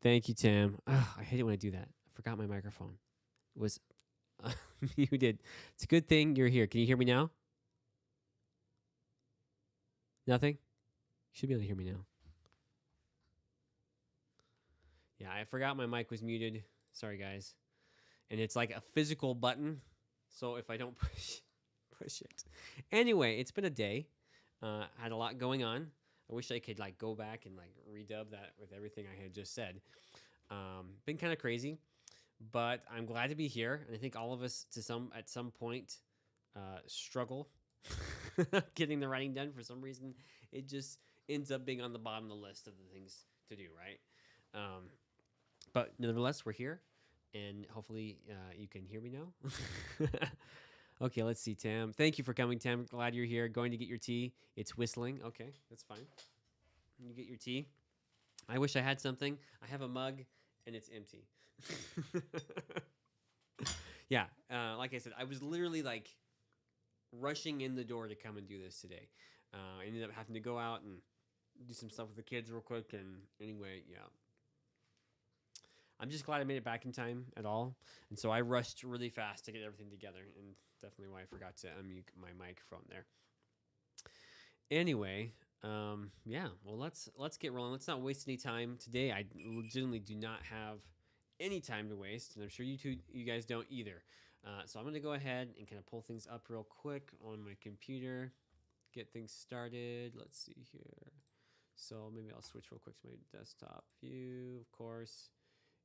Thank you, Tim. Ugh, I hate it when I do that. I forgot my microphone was muted. It's a good thing you're here. Can you hear me now? Nothing? You should be able to hear me now. Yeah, I forgot my mic was muted. Sorry, guys. And it's like a physical button. So if I don't push it. Anyway, it's been a day. I had a lot going on. I wish I could like go back and like redub that with everything I had just said. Been kind of crazy, but I'm glad to be here. And I think all of us at some point struggle getting the writing done. For some reason, it just ends up being on the bottom of the list of the things to do, right? But nevertheless, we're here, and hopefully you can hear me now. Okay, let's see, Tam. Thank you for coming, Tam. Glad you're here. Going to get your tea. It's whistling. Okay, that's fine. You get your tea. I wish I had something. I have a mug, and it's empty. Yeah, like I said, I was literally like rushing in the door to come and do this today. I ended up having to go out and do some stuff with the kids real quick. And anyway, yeah. I'm just glad I made it back in time at all. And so I rushed really fast to get everything together. And definitely why I forgot to unmute my microphone there. Anyway, yeah, well, let's get rolling. Let's not waste any time today. I legitimately do not have any time to waste, and I'm sure you guys don't either. So I'm going to go ahead and kind of pull things up real quick on my computer, get things started. Let's see here. So maybe I'll switch real quick to my desktop view. Of course,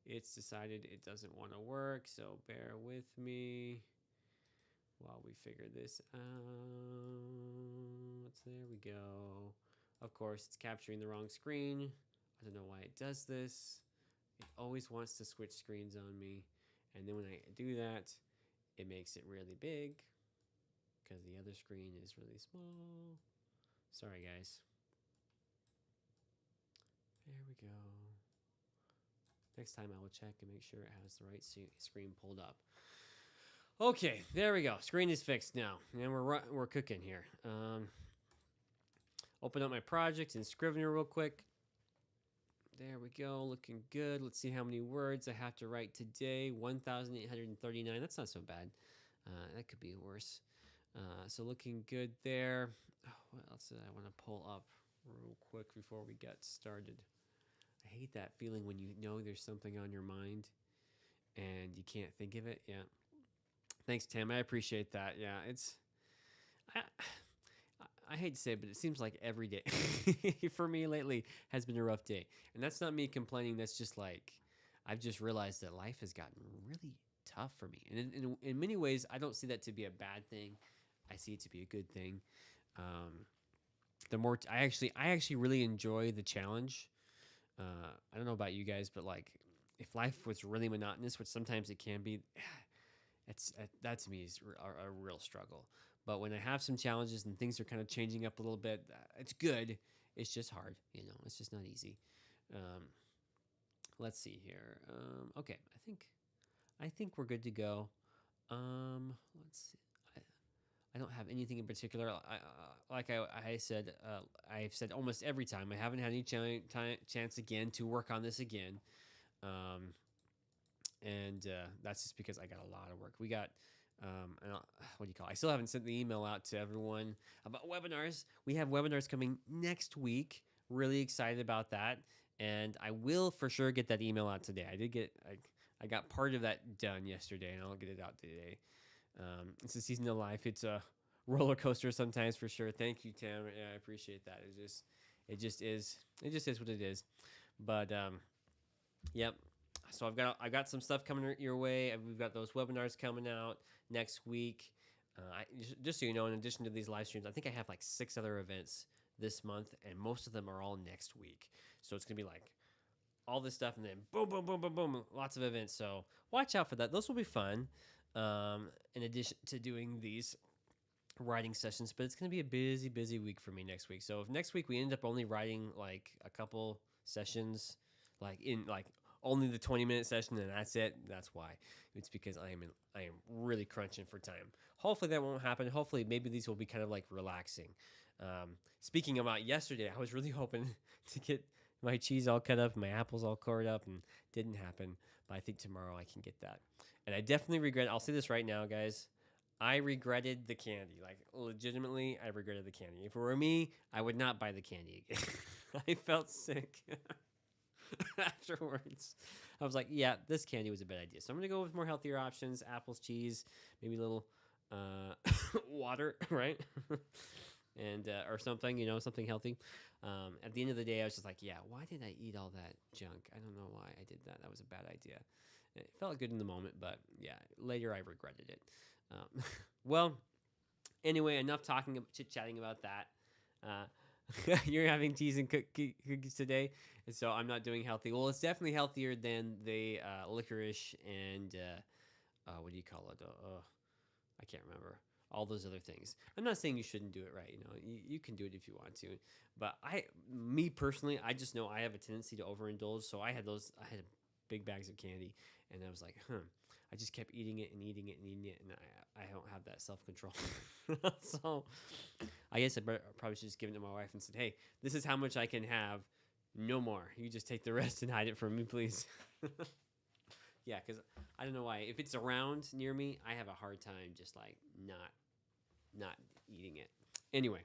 it's decided it doesn't want to work, so bear with me while we figure this out. There we go. Of course, it's capturing the wrong screen. I don't know why it does this. It always wants to switch screens on me. And then when I do that, it makes it really big because the other screen is really small. Sorry, guys. There we go. Next time I will check and make sure it has the right screen pulled up. Okay, there we go. Screen is fixed now, and we're cooking here. Open up my project in Scrivener real quick. There we go, looking good. Let's see how many words I have to write today. 1,839. That's not so bad. That could be worse. So looking good there. Oh, what else did I want to pull up real quick before we get started? I hate that feeling when you know there's something on your mind and you can't think of it. Yeah. Thanks, Tam. I appreciate that. Yeah, I hate to say it, but it seems like every day for me lately has been a rough day. And that's not me complaining. That's just like I've just realized that life has gotten really tough for me. And in many ways, I don't see that to be a bad thing. I see it to be a good thing. The more I actually really enjoy the challenge. I don't know about you guys, but like if life was really monotonous, which sometimes it can be, that to me is a real struggle. But when I have some challenges and things are kind of changing up a little bit, it's good. It's just hard, it's just not easy. Let's see here. Okay, I think we're good to go. Let's see. I don't have anything in particular. I said, I've said almost every time, I haven't had any chance again to work on this again. And that's just because I got a lot of work. We got, what do you call it? I still haven't sent the email out to everyone about webinars. We have webinars coming next week. Really excited about that. And I will for sure get that email out today. I got part of that done yesterday, and I'll get it out today. It's a season of life. It's a roller coaster sometimes for sure. Thank you, Tam. Yeah, I appreciate that. It just is what it is. But yep. So I've got some stuff coming your way. We've got those webinars coming out next week. Just so you know, in addition to these live streams, I think I have like 6 other events this month, and most of them are all next week. So it's gonna be like all this stuff, and then boom, boom, boom, boom, boom, lots of events. So watch out for that. Those will be fun. In addition to doing these writing sessions, but it's going to be a busy week for me next week. So if next week we end up only writing like a couple sessions, like in like only the 20-minute session, and that's it. That's why. It's because I am really crunching for time. Hopefully that won't happen. Hopefully maybe these will be kind of like relaxing. Speaking about yesterday, I was really hoping to get my cheese all cut up, my apples all cored up, and didn't happen. But I think tomorrow I can get that. And I definitely regret. I'll say this right now, guys. I regretted the candy. Like legitimately, I regretted the candy. If it were me, I would not buy the candy again. I felt sick afterwards. I was like, yeah, this candy was a bad idea. So I'm gonna go with more healthier options: apples, cheese, maybe a little water, right? And or something, something healthy. At the end of the day, I was just like, yeah, why did I eat all that junk? I don't know why I did that. That was a bad idea. It felt good in the moment, but yeah, later I regretted it. Well, anyway, enough talking, chit chatting about that. You're having teas and cookies today, and so I'm not doing healthy. Well, it's definitely healthier than the licorice and what do you call it? I can't remember all those other things. I'm not saying you shouldn't do it right. You can do it if you want to, but me personally, I just know I have a tendency to overindulge. So I had big bags of candy, and I was like, I just kept eating it and eating it and eating it, and I don't have that self control. So I guess I probably should just give it to my wife and said, hey, this is how much I can have. No more. You just take the rest and hide it from me, please. Yeah, because I don't know why. If it's around near me, I have a hard time just like not eating it. Anyway,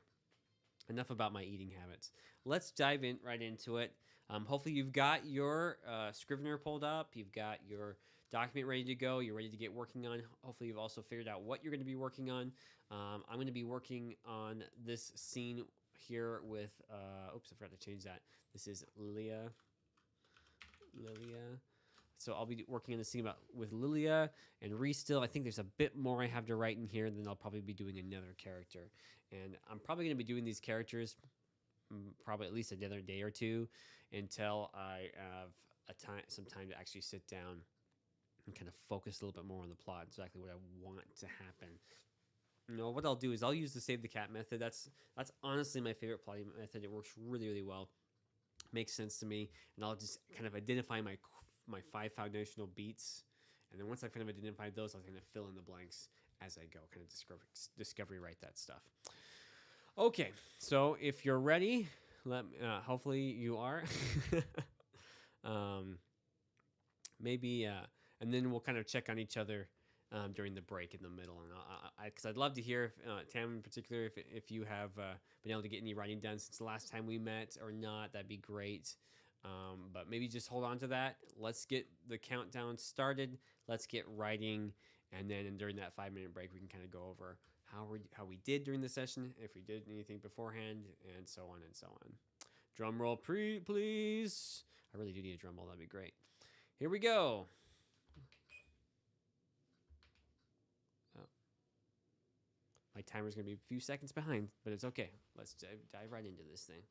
enough about my eating habits. Let's dive right into it. Hopefully you've got your Scrivener pulled up. You've got your document ready to go. You're ready to get working on. Hopefully you've also figured out what you're going to be working on. I'm going to be working on this scene here with. Oops, I forgot to change that. This is Lilia. So I'll be working on the scene with Lilia and Reese still. I think there's a bit more I have to write in here, and then I'll probably be doing another character. And I'm probably going to be doing these characters probably at least another day or two until I have some time to actually sit down and kind of focus a little bit more on the plot, exactly what I want to happen. What I'll do is I'll use the save the cat method. That's honestly my favorite plotting method. It works really, really well. Makes sense to me, and I'll just kind of identify my 5 foundational beats, and then once I kind of identified those, I'll kind of fill in the blanks as I go, kind of discovery write that stuff. Okay, so if you're ready, hopefully you are. Maybe, and then we'll kind of check on each other during the break in the middle, and because I'd love to hear, Tam in particular, if you have been able to get any writing done since the last time we met or not. That'd be great. But maybe just hold on to that. Let's get the countdown started. Let's get writing, and then during that 5-minute break, we can kind of go over how we did during the session, if we did anything beforehand, and so on and so on. Drum roll, please. I really do need a drum roll. That'd be great. Here we go. Oh. My timer's going to be a few seconds behind, but it's okay. Let's dive right into this thing.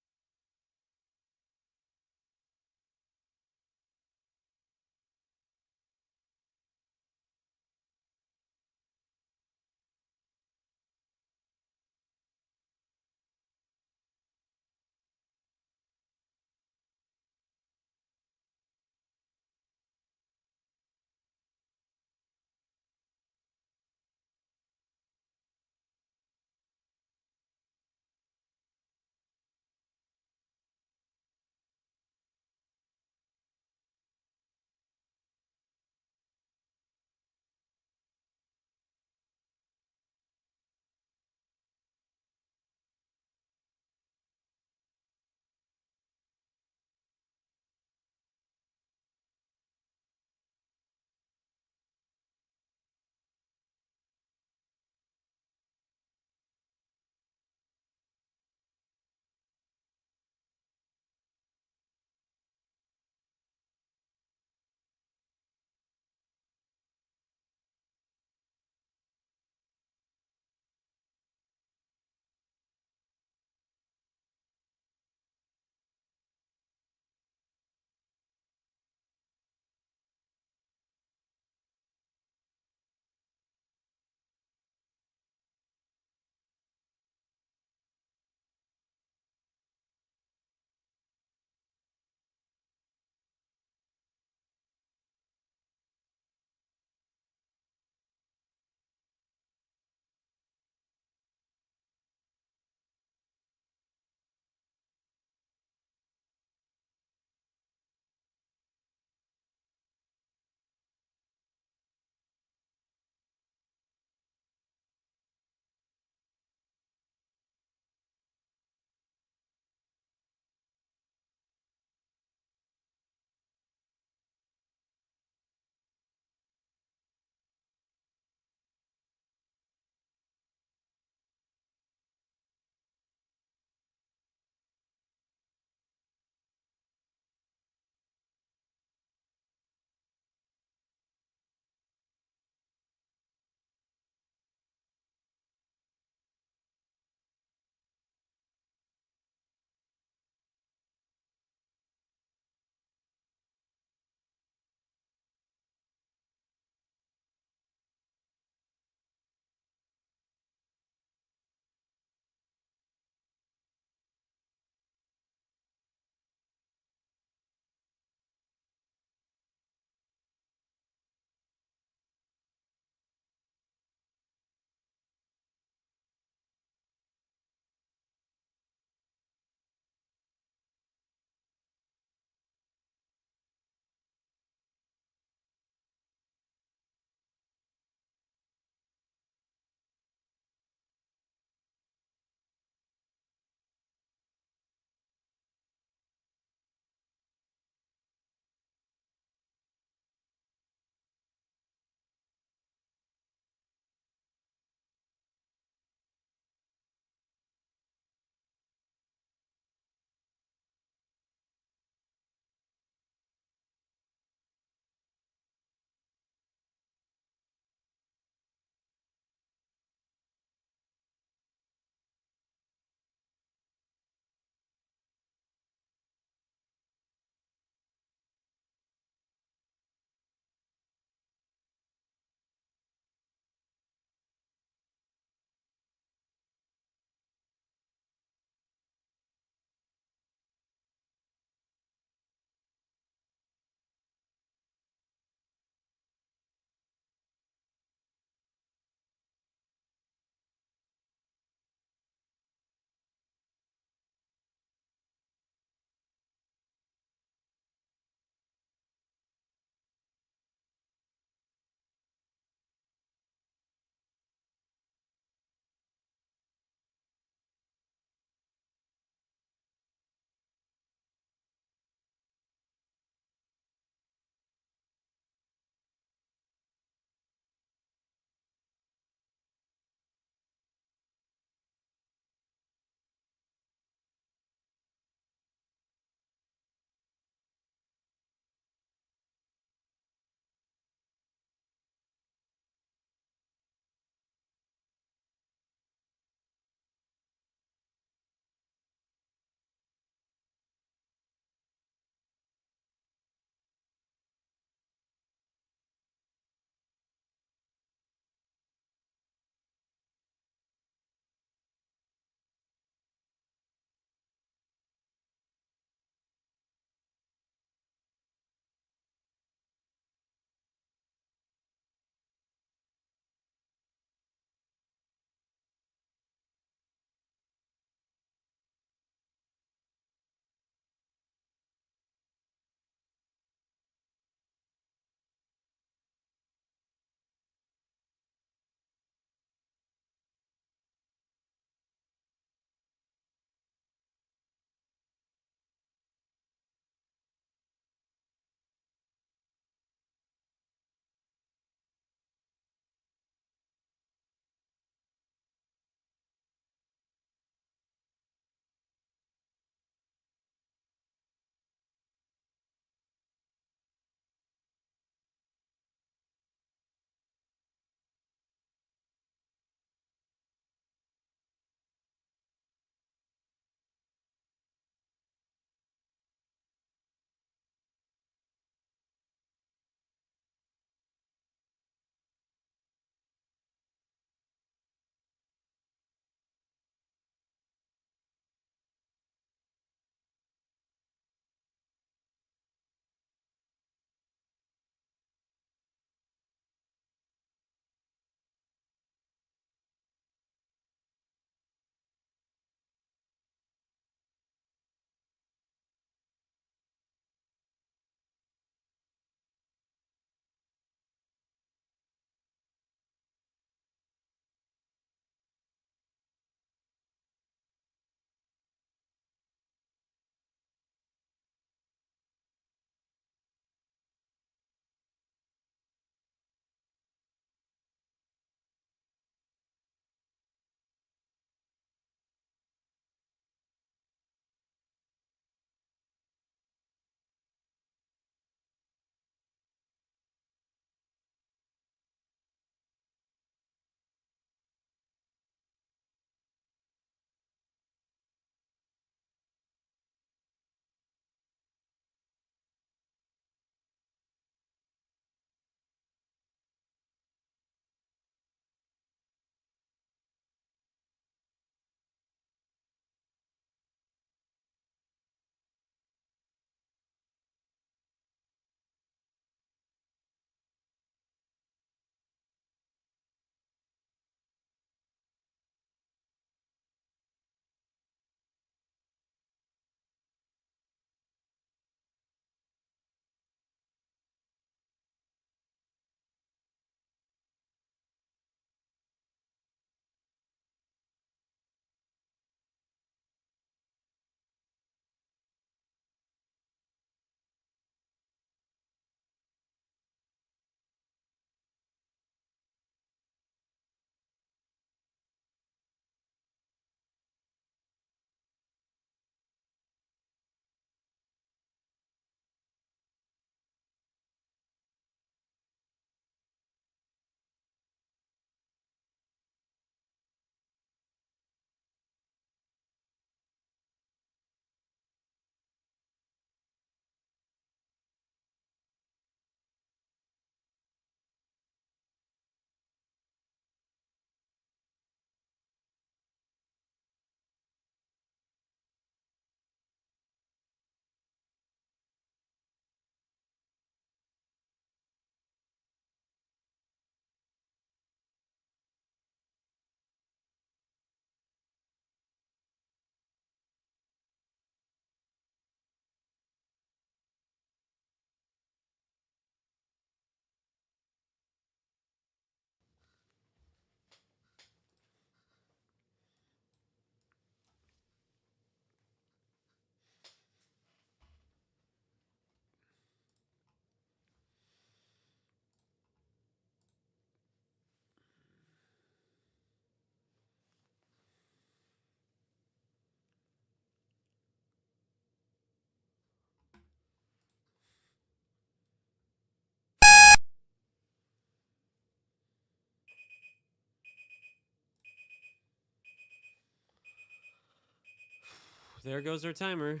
there goes our timer.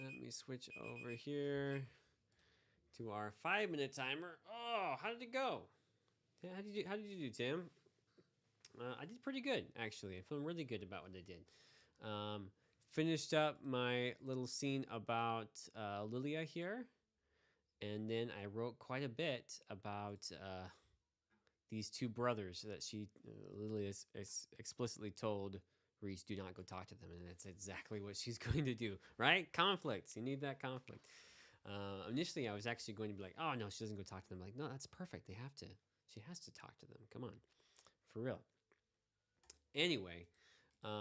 Let me switch over here to our 5-minute timer. Oh, how did it go? How did you do, Tim? I did pretty good, actually. I feel really good about what I did. Um, Finished up my little scene about Lilia here, and then I wrote quite a bit about these two brothers that Lilia explicitly told Reese, do not go talk to them, and that's exactly what she's going to do, right? Conflict. You need that conflict. Initially, I was actually going to be like, oh, no, she doesn't go talk to them. Like, no, that's perfect. They have to. She has to talk to them. Come on. For real. Anyway,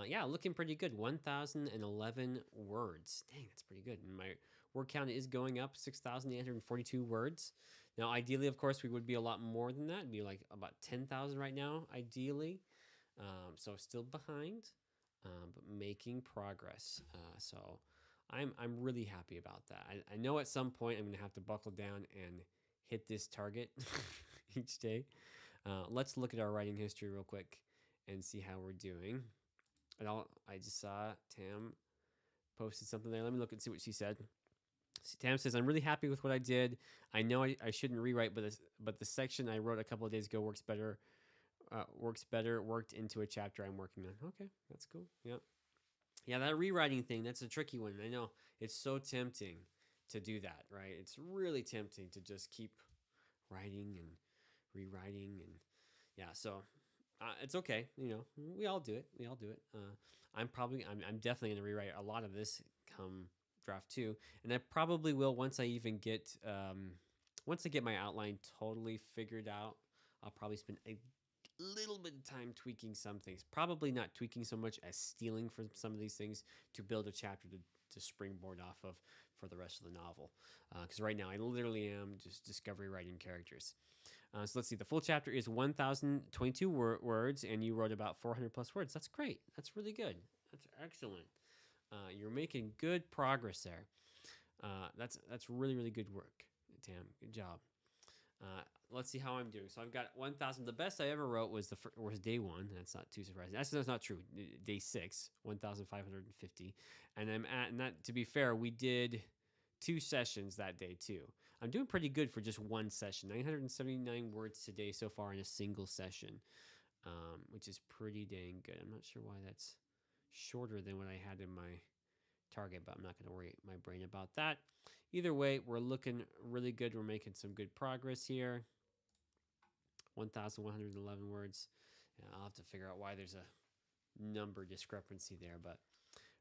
yeah, looking pretty good. 1,011 words. Dang, that's pretty good. And my word count is going up, 6,842 words. Now, ideally, of course, we would be a lot more than that. It'd be like about 10,000 right now, ideally. So still behind, but making progress. So I'm really happy about that. I know at some point I'm going to have to buckle down and hit this target each day. Let's look at our writing history real quick and see how we're doing. And I just saw Tam posted something there. Let me look and see what she said. Tam says, I'm really happy with what I did. I know I shouldn't rewrite, but the section I wrote a couple of days ago works better, worked into a chapter I'm working on. Okay, that's cool. Yeah. Yeah, that rewriting thing, that's a tricky one. I know it's so tempting to do that, right? It's really tempting to just keep writing and rewriting and yeah, so it's okay. You know, we all do it. We all do it. I'm definitely going to rewrite a lot of this come draft 2, and I probably will once I get my outline totally figured out. I'll probably spend a little bit of time tweaking some things. Probably not tweaking so much as stealing from some of these things to build a chapter to springboard off of for the rest of the novel. Because right now I literally am just discovery writing characters. So let's see. The full chapter is 1,022 words, and you wrote about 400 plus words. That's great. That's really good. That's excellent. You're making good progress there. That's really, really good work, Tam. Good job. Let's see how I'm doing. So I've got 1,000. The best I ever wrote was was day 1. That's not too surprising. That's not true. Day 6, 1,550. And that, to be fair, we did 2 sessions that day too. I'm doing pretty good for just 1 session. 979 words today so far in a single session, which is pretty dang good. I'm not sure why that's shorter than what I had in my target, but I'm not going to worry my brain about that. Either way, we're looking really good. We're making some good progress here. 1,111 words. I'll have to figure out why there's a number discrepancy there, but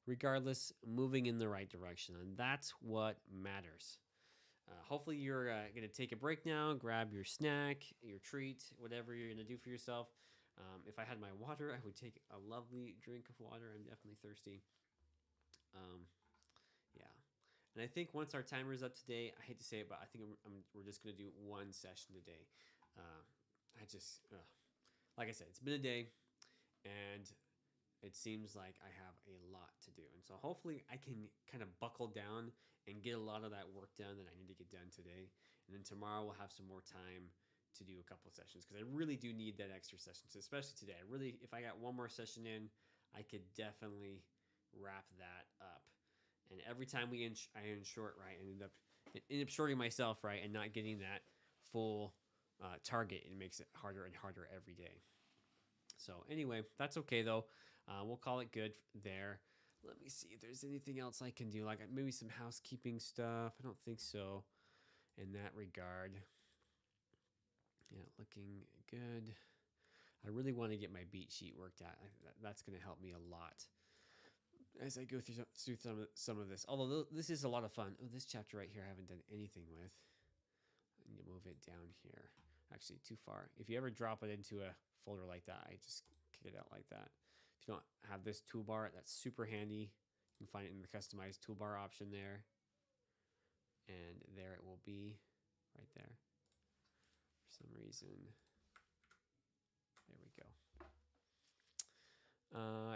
regardless, moving in the right direction, and that's what matters. Hopefully you're going to take a break now, grab your snack, your treat, whatever you're going to do for yourself. If I had my water, I would take a lovely drink of water. I'm definitely thirsty. Yeah. And I think once our timer is up today, I hate to say it, but I think we're just going to do 1 session today. Like I said, it's been a day, and it seems like I have a lot to do. And so hopefully I can kind of buckle down and get a lot of that work done that I need to get done today. And then tomorrow we'll have some more time to do a couple of sessions, because I really do need that extra session, especially today. If I got one more session in, I could definitely wrap that up. And every time I end short, right, I end up shorting myself, right, and not getting that full target. It makes it harder and harder every day. So anyway, that's okay though. We'll call it good there. Let me see if there's anything else I can do, like maybe some housekeeping stuff. I don't think so in that regard. Yeah, looking good. I really want to get my beat sheet worked out. That's going to help me a lot as I go through some of this. Although this is a lot of fun. Oh, this chapter right here I haven't done anything with. I need to move it down here. Actually, too far. If you ever drop it into a folder like that, I just kick it out like that. If you don't have this toolbar, that's super handy. You can find it in the customized toolbar option there. And there it will be, right there. For some reason. There we go.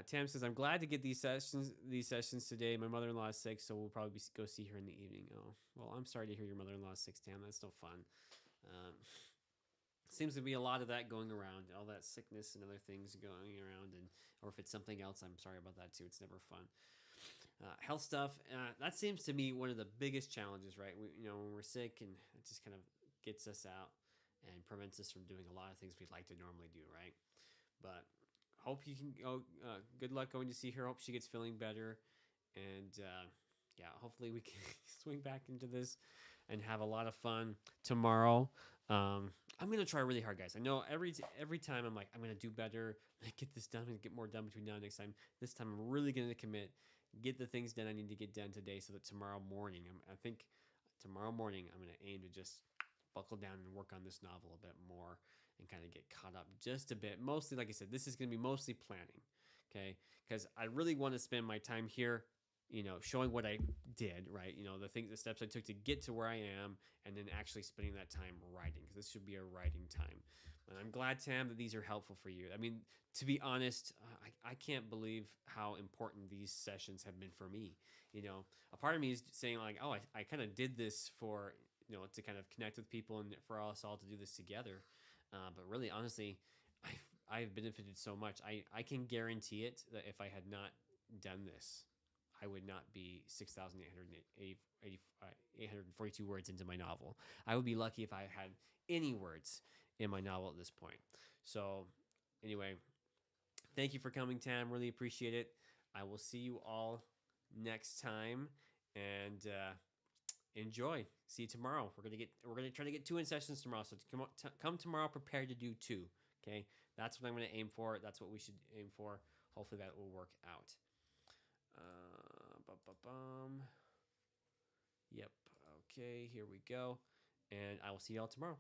Tam says, I'm glad to get these sessions today. My mother-in-law is sick, so we'll probably go see her in the evening. Oh, well, I'm sorry to hear your mother-in-law is sick, Tam. That's no fun. Seems to be a lot of that going around, all that sickness and other things going around, or if it's something else, I'm sorry about that too. It's never fun. health stuff. That seems to be one of the biggest challenges, right? When we're sick, and it just kind of gets us out and prevents us from doing a lot of things we'd like to normally do, right? But hope you can go. Good luck going to see her. Hope she gets feeling better, and yeah, hopefully we can swing back into this and have a lot of fun tomorrow. I'm gonna try really hard, guys. I know every time I'm like, I'm gonna do better, get this done, and get more done between now and next time. This time I'm really gonna commit, get the things done I need to get done today, so that tomorrow morning, I think tomorrow morning I'm gonna aim to just buckle down and work on this novel a bit more and kind of get caught up just a bit. Mostly, like I said, this is gonna be mostly planning, okay? Because I really want to spend my time here, showing what I did, right? The steps I took to get to where I am, and then actually spending that time writing, because this should be a writing time. And I'm glad, Tam, that these are helpful for you. I mean, to be honest, I can't believe how important these sessions have been for me. A part of me is saying like, oh, I kind of did this for, to kind of connect with people and for us all to do this together. But really, honestly, I've benefited so much. I can guarantee it that if I had not done this, I would not be 6,842 words into my novel. I would be lucky if I had any words in my novel at this point. So, anyway, thank you for coming, Tam. Really appreciate it. I will see you all next time, and enjoy. See you tomorrow. We're gonna try to get 2 in sessions tomorrow. So come tomorrow prepared to do 2. Okay, that's what I'm gonna aim for. That's what we should aim for. Hopefully that will work out. Yep. Okay, here we go. And I will see y'all tomorrow.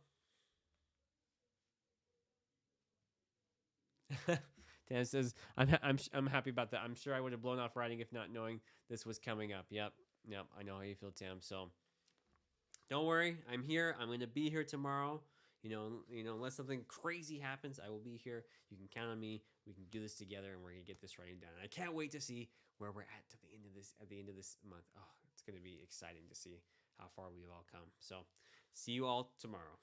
Dan says, I'm happy about that. I'm sure I would have blown off writing if not knowing this was coming up. Yep. I know how you feel, Tam. So don't worry. I'm here. I'm going to be here tomorrow. Unless something crazy happens, I will be here. You can count on me. We can do this together, and we're going to get this writing done. I can't wait to see where we're at at the end of this month. Oh, it's going to be exciting to see how far we've all come. So see you all tomorrow.